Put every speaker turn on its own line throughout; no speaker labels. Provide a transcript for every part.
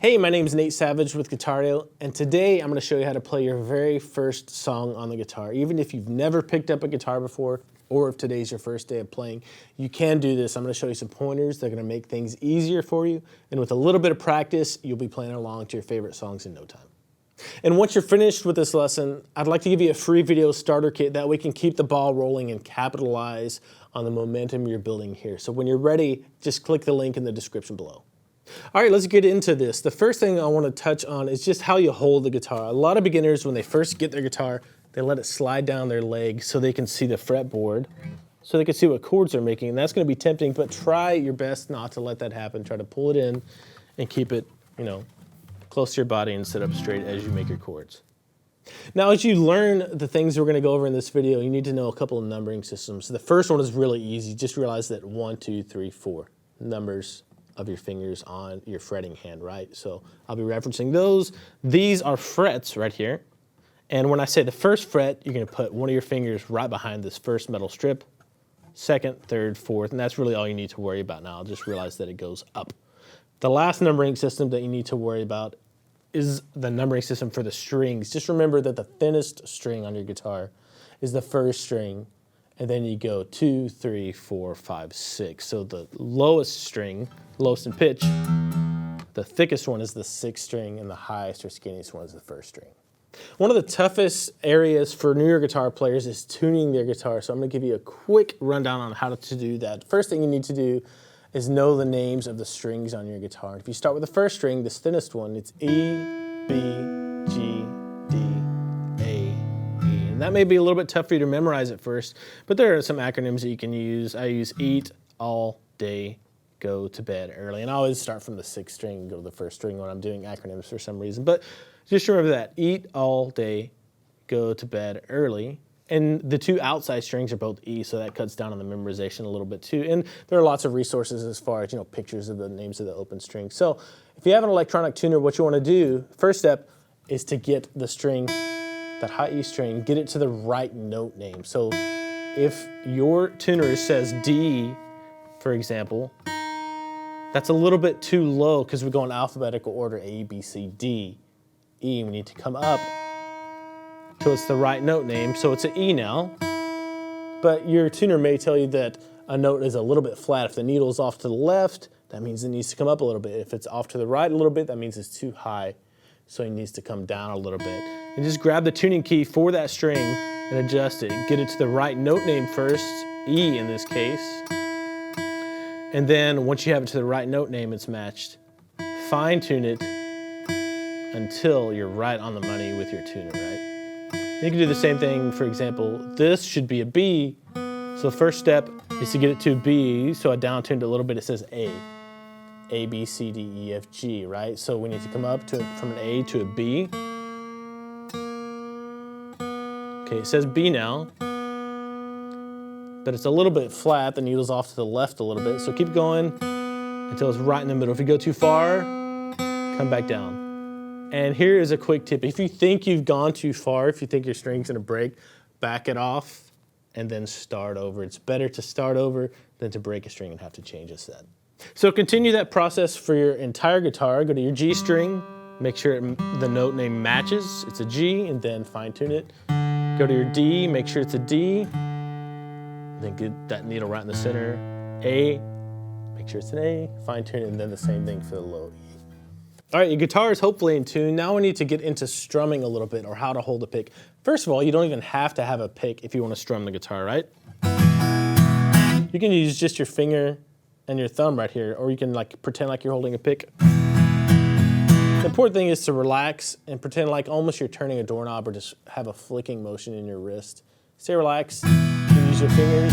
Hey, my name is Nate Savage with Guitario, and today I'm going to show you how to play your very first song on the guitar. Even if you've never picked up a guitar before, or if today's your first day of playing, you can do this. I'm going to show you some pointers that are going to make things easier for you, and with a little bit of practice, you'll be playing along to your favorite songs in no time. And once you're finished with this lesson, I'd like to give you a free video starter kit that we can keep the ball rolling and capitalize on the momentum you're building here. So when you're ready, just click the link in the description below. All right, let's get into this. The first thing I want to touch on is just how you hold the guitar. A lot of beginners, when they first get their guitar, they let it slide down their leg so they can see the fretboard, so they can see what chords they're making. And that's going to be tempting, but try your best not to let that happen. Try to pull it in and keep it, close to your body and sit up straight as you make your chords. Now, as you learn the things we're going to go over in this video, you need to know a couple of numbering systems. The first one is really easy. Just realize that 1, 2, 3, 4 numbers of your fingers on your fretting hand, right? So I'll be referencing those. These are frets right here. And when I say the first fret, you're going to put one of your fingers right behind this first metal strip, second, third, fourth, and that's really all you need to worry about now. Just realize that it goes up. The last numbering system that you need to worry about is the numbering system for the strings. Just remember that the thinnest string on your guitar is the first string, and then you go 2, 3, 4, 5, 6. So the lowest string, lowest in pitch, the thickest one is the sixth string, and the highest or skinniest one is the first string. One of the toughest areas for newer guitar players is tuning their guitar. So I'm going to give you a quick rundown on how to do that. First thing you need to do is know the names of the strings on your guitar. If you start with the first string, this thinnest one, it's E, B, G, D, A, E. And that may be a little bit tough for you to memorize at first, but there are some acronyms that you can use. I use eat, all, day, go to bed early. And I always start from the sixth string and go to the first string when I'm doing acronyms for some reason. But just remember that, eat all day, go to bed early. And the two outside strings are both E, so that cuts down on the memorization a little bit too. And there are lots of resources as far as, pictures of the names of the open strings. So if you have an electronic tuner, what you want to do, first step is to get the string, that high E string, get it to the right note name. So if your tuner says D, for example, that's a little bit too low because we go in alphabetical order, A, B, C, D, E. We need to come up till it's the right note name, so it's an E now. But your tuner may tell you that a note is a little bit flat. If the needle's off to the left, that means it needs to come up a little bit. If it's off to the right a little bit, that means it's too high, so it needs to come down a little bit. And just grab the tuning key for that string and adjust it. Get it to the right note name first, E in this case. And then once you have it to the right note name, it's matched. Fine tune it until you're right on the money with your tuner, right? You can do the same thing, for example, this should be a B. So the first step is to get it to a B. So I down-tuned it a little bit, it says A. A, B, C, D, E, F, G, right? So we need to come up from an A to a B. Okay, it says B now, but it's a little bit flat. The needle's off to the left a little bit. So keep going until it's right in the middle. If you go too far, come back down. And here is a quick tip. If you think you've gone too far, if you think your string's gonna break, back it off and then start over. It's better to start over than to break a string and have to change a set. So continue that process for your entire guitar. Go to your G string, make sure the note name matches. It's a G, and then fine tune it. Go to your D, make sure it's a D. Then get that needle right in the center. A, make sure it's an A, fine tune it, and then the same thing for the low E. All right, your guitar is hopefully in tune. Now we need to get into strumming a little bit, or how to hold a pick. First of all, you don't even have to have a pick if you want to strum the guitar, right? You can use just your finger and your thumb right here, or you can pretend like you're holding a pick. The important thing is to relax and pretend like almost you're turning a doorknob, or just have a flicking motion in your wrist. Stay relaxed. You can use your fingers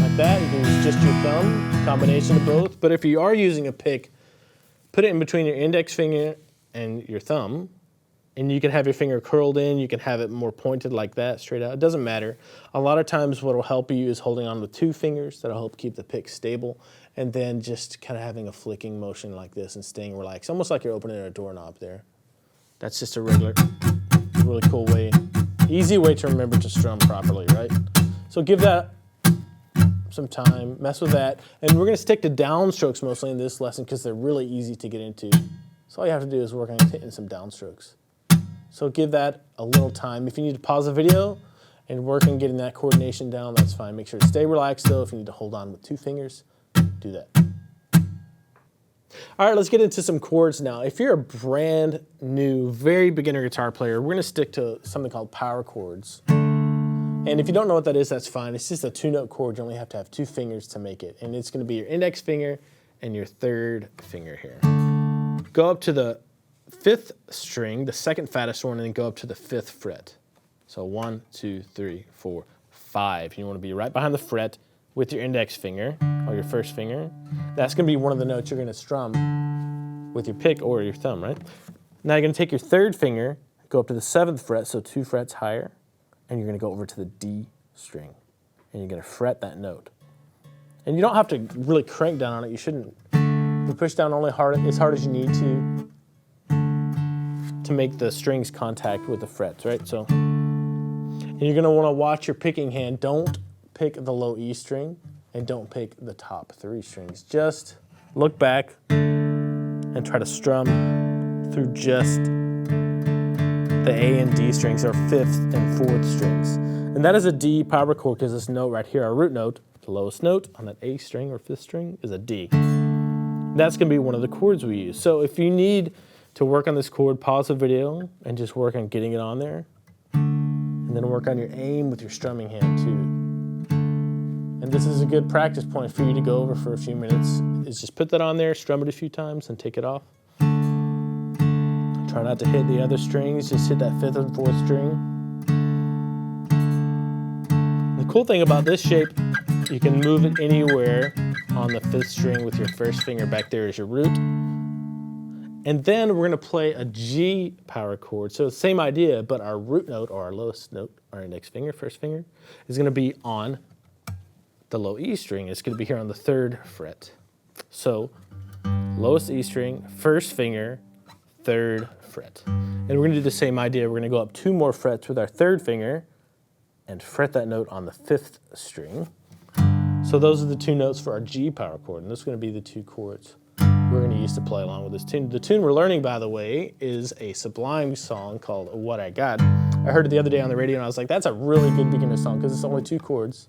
like that. You can use just your thumb, combination of both. But if you are using a pick, put it in between your index finger and your thumb, and you can have your finger curled in, you can have it more pointed like that, straight out. It doesn't matter. A lot of times what will help you is holding on with two fingers. That'll help keep the pick stable, and then just kind of having a flicking motion like this and staying relaxed, almost like you're opening a doorknob there. That's just a really cool way, easy way to remember to strum properly, right? So give that some time, mess with that. And we're gonna stick to downstrokes mostly in this lesson because they're really easy to get into. So all you have to do is work on hitting some downstrokes. So give that a little time. If you need to pause the video and work on getting that coordination down, that's fine. Make sure to stay relaxed though. If you need to hold on with 2 fingers, do that. All right, let's get into some chords now. If you're a brand new, very beginner guitar player, we're gonna stick to something called power chords. And if you don't know what that is, that's fine. It's just a 2-note chord. You only have to have 2 fingers to make it. And it's gonna be your index finger and your 3rd finger here. Go up to the 5th string, the 2nd fattest one, and then go up to the 5th fret. So 1, 2, 3, 4, 5. You want to be right behind the fret with your index finger, or your 1st finger. That's going to be one of the notes you're going to strum with your pick or your thumb, right? Now you're going to take your 3rd finger, go up to the 7th fret, so 2 frets higher, and you're going to go over to the D string, and you're going to fret that note. And you don't have to really crank down on it. You shouldn't. You push down only as hard as you need to make the strings contact with the frets, right? So, and you're gonna wanna watch your picking hand. Don't pick the low E string and don't pick the top 3 strings. Just look back and try to strum through just the A and D strings, or 5th and 4th strings. And that is a D power chord because this note right here, our root note, the lowest note on that A string or 5th string is a D. That's gonna be one of the chords we use. So if you need to work on this chord, pause the video and just work on getting it on there. And then work on your aim with your strumming hand too. And this is a good practice point for you to go over for a few minutes, is just put that on there, strum it a few times and take it off. Try not to hit the other strings, just hit that 5th and 4th string. The cool thing about this shape, you can move it anywhere on the 5th string with your 1st finger back there as your root. And then we're gonna play a G power chord. So same idea, but our root note, or our lowest note, our index finger, 1st finger, is gonna be on the low E string. It's gonna be here on the 3rd fret. So lowest E string, 1st finger, 3rd fret. And we're gonna do the same idea. We're gonna go up 2 more frets with our 3rd finger and fret that note on the 5th string. So those are the 2 notes for our G power chord, and those are gonna be the 2 chords we're going to use to play along with this tune. The tune we're learning, by the way, is a Sublime song called What I Got. I heard it the other day on the radio and I was like, that's a really good beginner song because it's only 2 chords,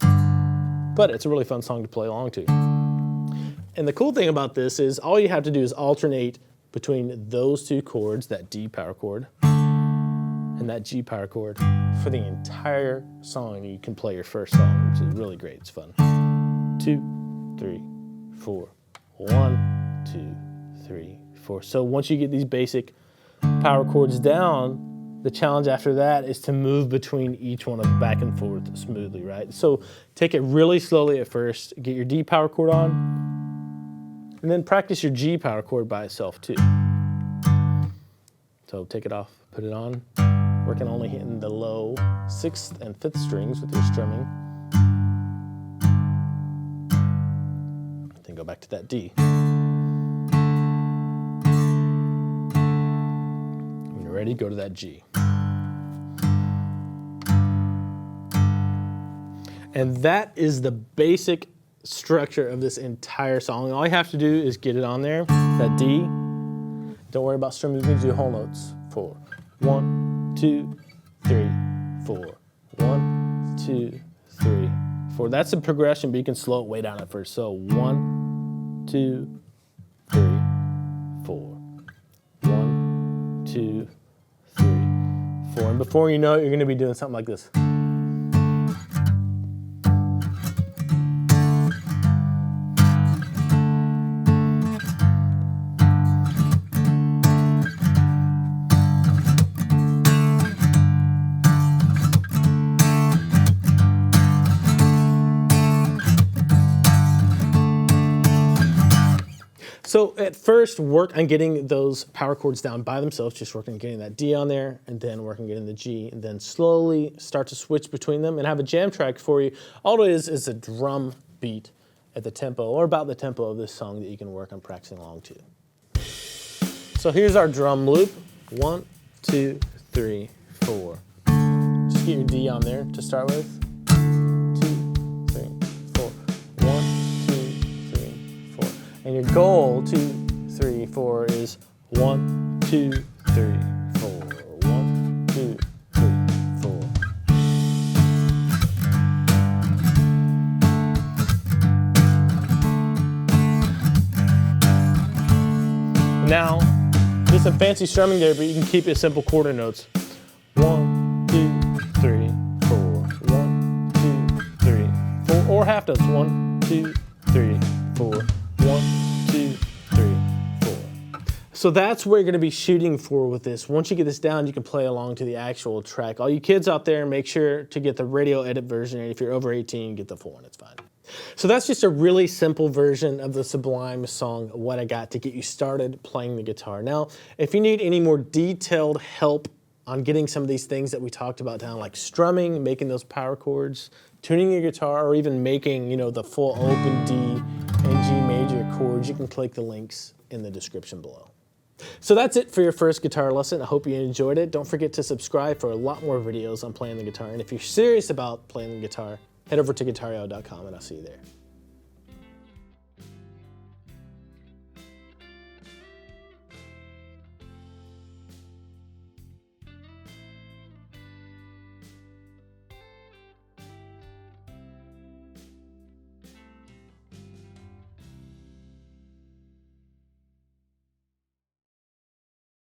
but it's a really fun song to play along to. And the cool thing about this is all you have to do is alternate between those 2 chords, that D power chord and that G power chord, for the entire song. You can play your first song, which is really great. It's fun. 2, 3, 4, 1, 2, 3, 4. So once you get these basic power chords down, the challenge after that is to move between each one of them back and forth smoothly, right? So take it really slowly at first, get your D power chord on, and then practice your G power chord by itself too. So take it off, put it on, working only hitting the low 6th and 5th strings with your strumming. Then go back to that D. Ready? Go to that G. And that is the basic structure of this entire song. All you have to do is get it on there, that D. Don't worry about strumming, you can do whole notes. 4, 1, 2, 3, 4. 1, 2, 3, 4. That's a progression, but you can slow it way down at first. So 1, 2, 3, 4. 1, 2, 3, 4. And before you know it, you're going to be doing something like this. So at first, work on getting those power chords down by themselves, just work on getting that D on there, and then work on getting the G, and then slowly start to switch between them and have a jam track for you. All it is a drum beat at the tempo, or about the tempo of this song that you can work on practicing along to. So here's our drum loop. 1, 2, 3, 4. Just get your D on there to start with. 2, 3, 4. 1, 2, 3, 4. And your goal, 2, 3, 4, is 1, 2, 3, 4. 1, 2, 3, 4. Now, there's some fancy strumming there, but you can keep it simple quarter notes. 1, 2, 3, 4. 1, 2, 3, 4. Or half notes. 1, 2, 3, 4. 1, 2, 3, 4. So that's what you're going to be shooting for with this. Once you get this down, you can play along to the actual track. All you kids out there, make sure to get the radio edit version. And if you're over 18, get the full one. It's fine. So that's just a really simple version of the Sublime song, What I Got, to get you started playing the guitar. Now, if you need any more detailed help on getting some of these things that we talked about down, like strumming, making those power chords, tuning your guitar, or even making, you know, the full open D and G major chords, you can click the links in the description below. So that's it for your first guitar lesson. I hope you enjoyed it. Don't forget to subscribe for a lot more videos on playing the guitar. And if you're serious about playing the guitar, head over to guitario.com and I'll see you there.